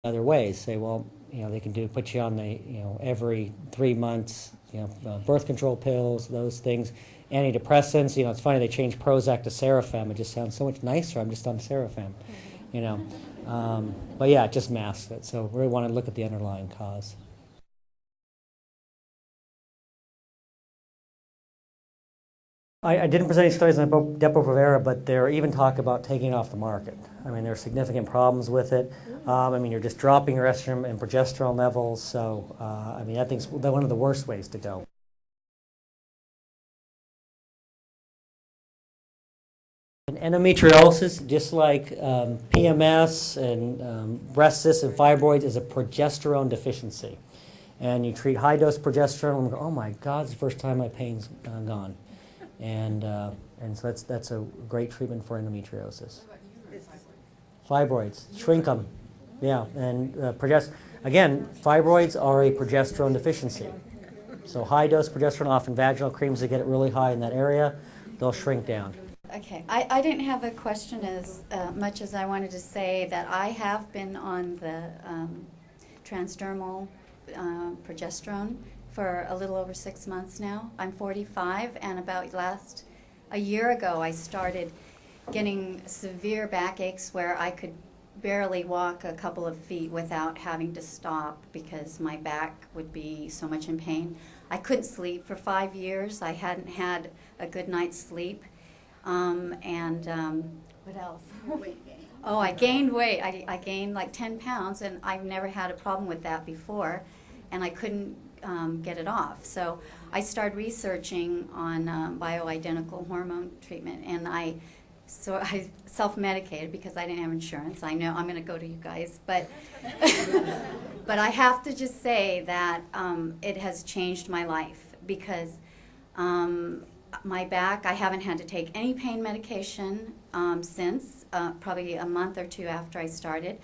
other ways. Say, well, they can put you on the, every 3 months, birth control pills, those things, antidepressants. It's funny they changed Prozac to Sarafem. It just sounds so much nicer. I'm just on Sarafem, But yeah, it just masks it. So we really want to look at the underlying cause. I didn't present any studies on Depo-Provera, but they're even talk about taking it off the market. I mean, there are significant problems with it. You're just dropping your estrogen and progesterone levels. So, I think it's one of the worst ways to go. And endometriosis, just like PMS and breast cysts and fibroids, is a progesterone deficiency. And you treat high-dose progesterone and go, oh my God, it's the first time my pain's gone. And so that's a great treatment for endometriosis. Fibroids, shrink them. Yeah, and again, fibroids are a progesterone deficiency. So high-dose progesterone, often vaginal creams that get it really high in that area, they'll shrink down. Okay, I didn't have a question as much as I wanted to say that I have been on the transdermal progesterone for a little over 6 months now. I'm 45, and about a year ago I started getting severe backaches where I could barely walk a couple of feet without having to stop because my back would be so much in pain. I couldn't sleep for 5 years. I hadn't had a good night's sleep. What else? Weight gain. Oh, I gained weight. I gained like 10 pounds, and I've never had a problem with that before, and I couldn't get it off. So I started researching on bioidentical hormone treatment, and I self-medicated because I didn't have insurance. I know I'm going to go to you guys, but but I have to just say that it has changed my life because my back, I haven't had to take any pain medication since probably a month or two after I started.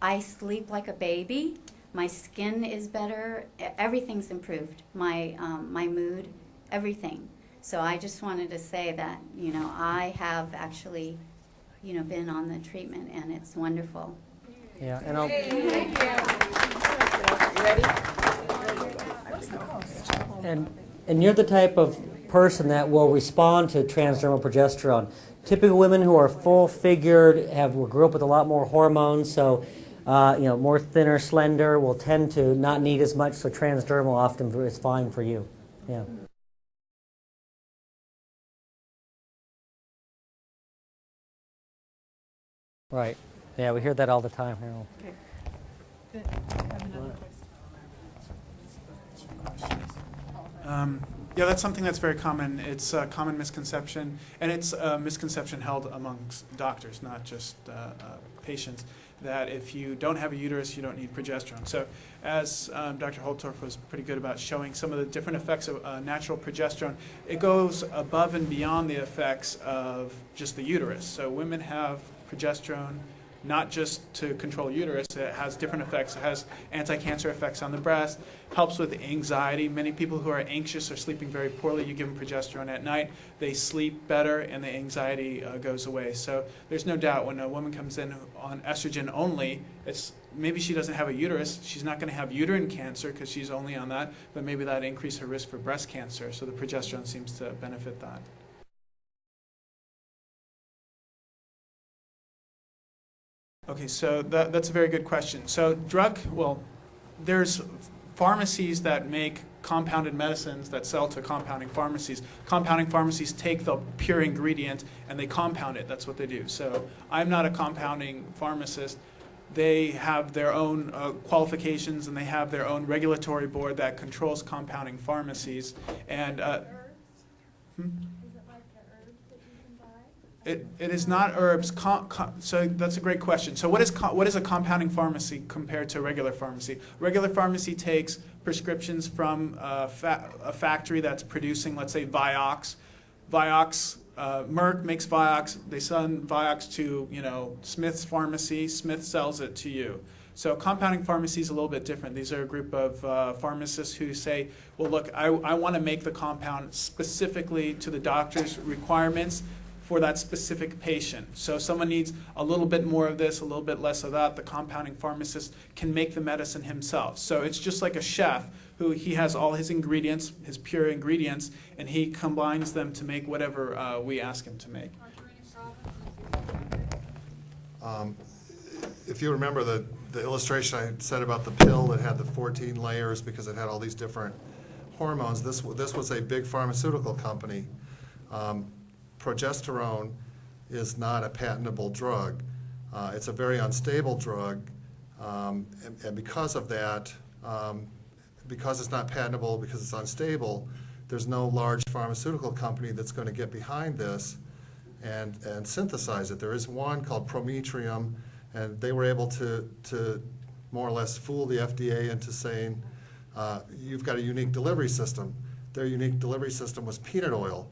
I sleep like a baby. My skin is better. Everything's improved. My mood, everything. So I just wanted to say that, I have actually, been on the treatment, and it's wonderful. Yeah, and Thank you. You ready? What's the cost? And you're the type of person that will respond to transdermal progesterone. Typical women who are full-figured, grew up with a lot more hormones, so more thinner, slender, will tend to not need as much, so transdermal often is fine for you. Yeah. Right. Yeah, we hear that all the time, Harold. Okay. Good. I have another question. Yeah, that's something that's very common. It's a common misconception, and it's a misconception held amongst doctors, not just patients, that if you don't have a uterus, you don't need progesterone. So as Dr. Holtorf was pretty good about showing some of the different effects of natural progesterone, it goes above and beyond the effects of just the uterus. So women have progesterone not just to control uterus, it has different effects. It has anti-cancer effects on the breast, helps with anxiety. Many people who are anxious are sleeping very poorly. You give them progesterone at night, they sleep better, and the anxiety goes away. So there's no doubt when a woman comes in on estrogen only, maybe she doesn't have a uterus. She's not going to have uterine cancer because she's only on that, but maybe that increases her risk for breast cancer. So the progesterone seems to benefit that. Okay, so that's a very good question. So there's pharmacies that make compounded medicines that sell to compounding pharmacies. Compounding pharmacies take the pure ingredient and they compound it. That's what they do. So I'm not a compounding pharmacist. They have their own qualifications, and they have their own regulatory board that controls compounding pharmacies. And It is not herbs. So that's a great question. So what is a compounding pharmacy compared to a regular pharmacy? Regular pharmacy takes prescriptions from a factory that's producing, let's say, Vioxx. Merck makes Vioxx. They send Vioxx to Smith's pharmacy. Smith sells it to you. So compounding pharmacy is a little bit different. These are a group of pharmacists who say, well, look, I want to make the compound specifically to the doctor's requirements for that specific patient. So if someone needs a little bit more of this, a little bit less of that, the compounding pharmacist can make the medicine himself. So it's just like a chef who he has all his ingredients, his pure ingredients, and he combines them to make whatever we ask him to make. If you remember the illustration I said about the pill that had the 14 layers because it had all these different hormones, this was a big pharmaceutical company. Progesterone is not a patentable drug. It's a very unstable drug, and because of that, because it's not patentable, because it's unstable, there's no large pharmaceutical company that's going to get behind this and synthesize it. There is one called Prometrium, and they were able to more or less fool the FDA into saying, you've got a unique delivery system. Their unique delivery system was peanut oil.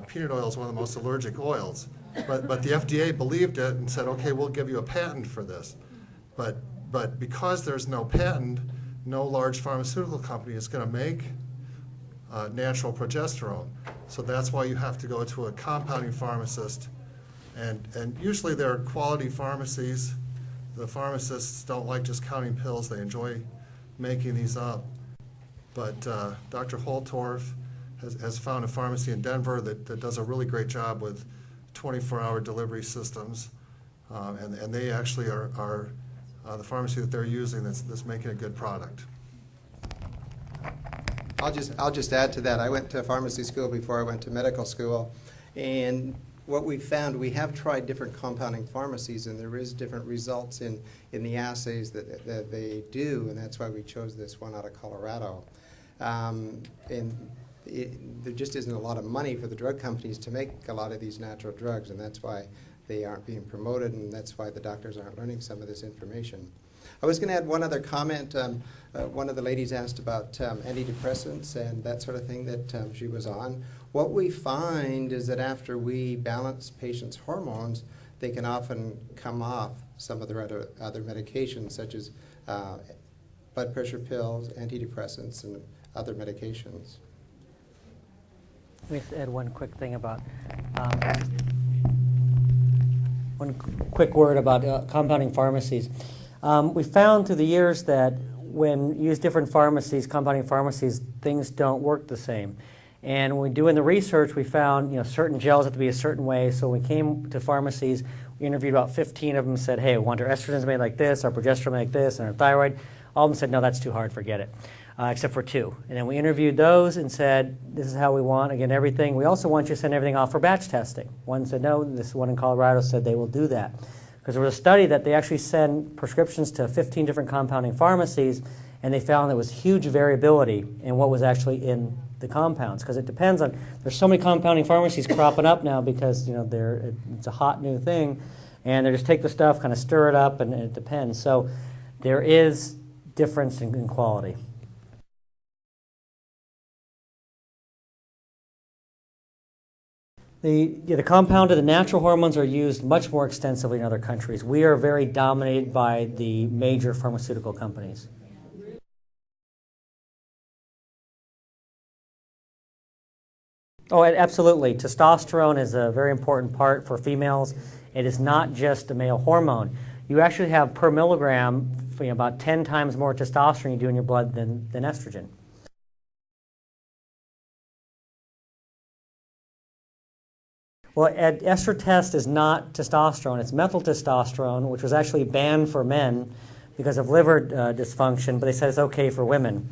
Peanut oil is one of the most allergic oils. But the FDA believed it and said, okay, we'll give you a patent for this. But because there's no patent, no large pharmaceutical company is going to make natural progesterone. So that's why you have to go to a compounding pharmacist. And usually they're quality pharmacies. The pharmacists don't like just counting pills. They enjoy making these up. But Dr. Holtorf has found a pharmacy in Denver that does a really great job with 24-hour delivery systems. And they actually are the pharmacy that they're using that's making a good product. I'll just add to that. I went to pharmacy school before I went to medical school, and what we found, we have tried different compounding pharmacies, and there is different results in the assays that they do, and that's why we chose this one out of Colorado. There just isn't a lot of money for the drug companies to make a lot of these natural drugs, and that's why they aren't being promoted, and that's why the doctors aren't learning some of this information. I was going to add one other comment. One of the ladies asked about antidepressants and that sort of thing that she was on. What we find is that after we balance patients' hormones, they can often come off some of their other medications, such as blood pressure pills, antidepressants, and other medications. Let me just add one quick thing about one quick word about compounding pharmacies. We found through the years that when you use different pharmacies, compounding pharmacies, things don't work the same. And when we doing the research, we found certain gels have to be a certain way. So when we came to pharmacies, we interviewed about 15 of them and said, hey, we want our estrogens made like this, our progesterone made like this, and our thyroid. All of them said, no, that's too hard, forget it, except for 2. And then we interviewed those and said, this is how we want, again, everything. We also want you to send everything off for batch testing. One said no, this one in Colorado said they will do that. Because there was a study that they actually send prescriptions to 15 different compounding pharmacies, and they found there was huge variability in what was actually in the compounds. Because it depends on, there's so many compounding pharmacies cropping up now because it's a hot new thing, and they just take the stuff, kind of stir it up, and it depends. So there is difference in quality. The compounded, the natural hormones are used much more extensively in other countries. We are very dominated by the major pharmaceutical companies. Oh, absolutely. Testosterone is a very important part for females. It is not just a male hormone. You actually have per milligram about 10 times more testosterone you do in your blood than estrogen. Well, ester test is not testosterone. It's methyl testosterone, which was actually banned for men because of liver dysfunction, but they said it's okay for women.